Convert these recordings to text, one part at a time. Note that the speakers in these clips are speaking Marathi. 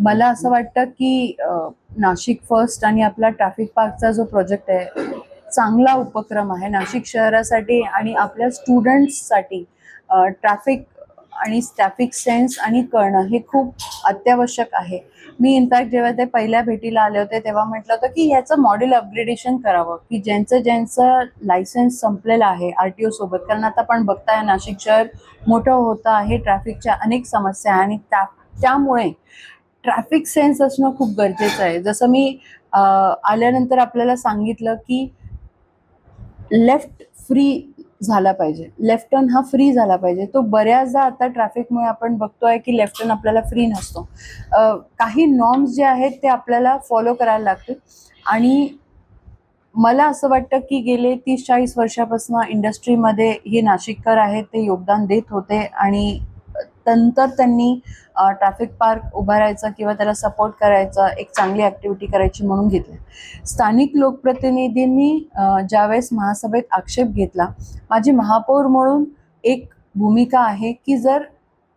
मला असं वाटतं की नाशिक फर्स्ट आणि आपला ट्रॅफिक पार्कचा जो प्रोजेक्ट आहे चांगला उपक्रम आहे नाशिक शहरासाठी आणि आपल्या स्टुडंट्ससाठी. ट्रॅफिक आणि ट्रॅफिक सेन्स आणि कळणं हे खूप अत्यावश्यक आहे. मी इनफॅक्ट जेव्हा ते पहिल्या भेटीला आले होते तेव्हा म्हटलं होतं की याचं मॉडेल अपग्रेडेशन करावं, की ज्यांचं लायसन्स संपलेलं आहे RTO सोबत, कारण आता आपण बघताय नाशिक शहर मोठं होतं आहे, ट्रॅफिकच्या अनेक समस्या आणि त्यामुळे ट्रॅफिक सेन्स असणं खूप गरजेचं आहे. जसं मी आल्यानंतर आपल्याला सांगितलं की लेफ्ट फ्री झाला पाहिजे, लेफ्ट टर्न हा फ्री झाला पाहिजे. तो बऱ्याचदा आता ट्रॅफिकमुळे आपण बघतोय की लेफ्ट टर्न आपल्याला फ्री नसतो. काही नॉर्म्स जे आहेत ते आपल्याला फॉलो करायला लागतील. आणि मला असं वाटतं की गेले 30-40 वर्षापासून इंडस्ट्रीमध्ये हे नाशिककर आहेत ते योगदान देत होते आणि नंतर त्यांनी ट्रॅफिक पार्क उभारायचा किंवा त्याला सपोर्ट करायचा, एक चांगली ॲक्टिव्हिटी करायची म्हणून घेतली. स्थानिक लोकप्रतिनिधींनी ज्यावेळेस महासभेत आक्षेप घेतला, माझी महापौर म्हणून एक भूमिका आहे की जर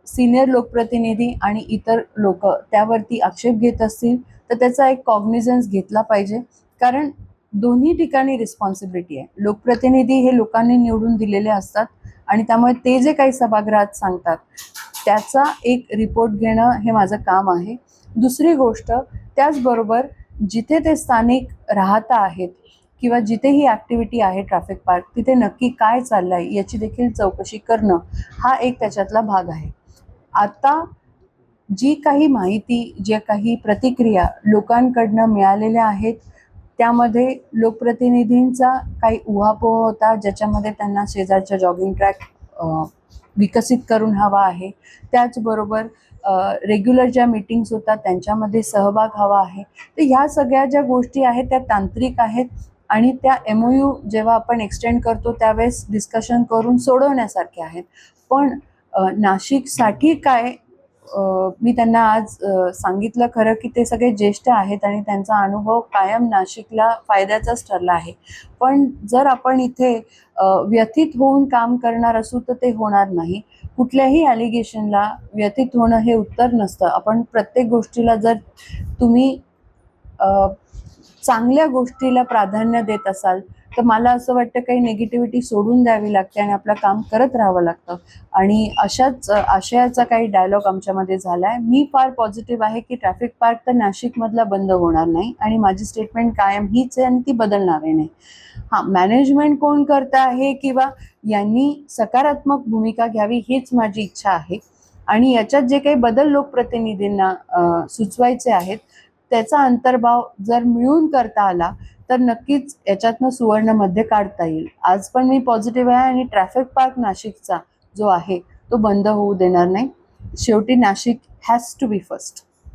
सिनियर लोकप्रतिनिधी आणि इतर लोक त्यावरती आक्षेप घेत असतील तर त्याचा एक कॉग्निझन्स घेतला पाहिजे. कारण दोन्ही ठिकाणी रिस्पॉन्सिबिलिटी आहे. लोकप्रतिनिधी हे लोकांनी निवडून दिलेले असतात आणि त्यामुळे ते जे काही सभागृहात सांगतात त्याचा एक रिपोर्ट घेणं हे माझं काम आहे. दुसरी गोष्ट, त्याचबरोबर जिथे ते स्थानिक राहता आहेत किंवा जिथे ही ॲक्टिव्हिटी आहे ट्रॅफिक पार्क, तिथे नक्की काय चाललं आहे याची देखील चौकशी करणं हा एक त्याच्यातला भाग आहे. आता जी काही माहिती, ज्या काही प्रतिक्रिया लोकांकडनं मिळालेल्या आहेत त्यामध्ये लोकप्रतिनिधींचा काही उहापोह होता, ज्याच्यामध्ये त्यांना शेजारच्या जॉगिंग ट्रॅक विकसित करून हवा आहे. त्याचबरोबर रेग्युलर ज्या मीटिंग्स होतात त्यांच्यामध्ये सहभाग हवा आहे. तर ह्या सगळ्या ज्या गोष्टी आहेत त्या तांत्रिक आहेत आणि त्या MOU जेव्हा आपण एक्सटेंड करतो त्यावेळेस डिस्कशन करून सोडवण्यासारख्या आहेत. पण नाशिकसाठी काय, मी त्यांना आज सांगितलं खरं की ते सगळे ज्येष्ठ आहेत आणि त्यांचा अनुभव कायम नाशिकला फायद्याचाच ठरला आहे. पण जर आपण इथे व्यथित होऊन काम करणार असू तर ते होणार नाही. कुठल्याही ॲलिगेशनला व्यथित होणं हे उत्तर नसतं. आपण प्रत्येक गोष्टीला जर तुम्ही चांगल्या गोष्टीला प्राधान्य देत असाल तर मला असं वाटतं काही निगेटिव्हिटी सोडून द्यावी लागते आणि आपलं काम करत राहावं लागतं. आणि अशाच आशयाचा काही डायलॉग आमच्यामध्ये झाला आहे. मी फार पॉझिटिव्ह आहे की ट्रॅफिक पार्क तर नाशिकमधला बंद होणार नाही आणि माझी स्टेटमेंट कायम हीच आहे आणि ती बदलणार नाही. हां, मॅनेजमेंट कोण करतं आहे किंवा यांनी सकारात्मक भूमिका घ्यावी हीच माझी इच्छा आहे. आणि याच्यात जे काही बदल लोकप्रतिनिधींना सुचवायचे आहेत त्याचा अंतर्भाव जर मिळून करता आला तर नक्कीच याच्यातनं सुवर्ण मध्य काढता येईल. आज पण मी पॉझिटिव्ह आहे आणि ट्रॅफिक पार्क नाशिकचा जो आहे तो बंद होऊ देणार नाही. शेवटी Nashik has to be first.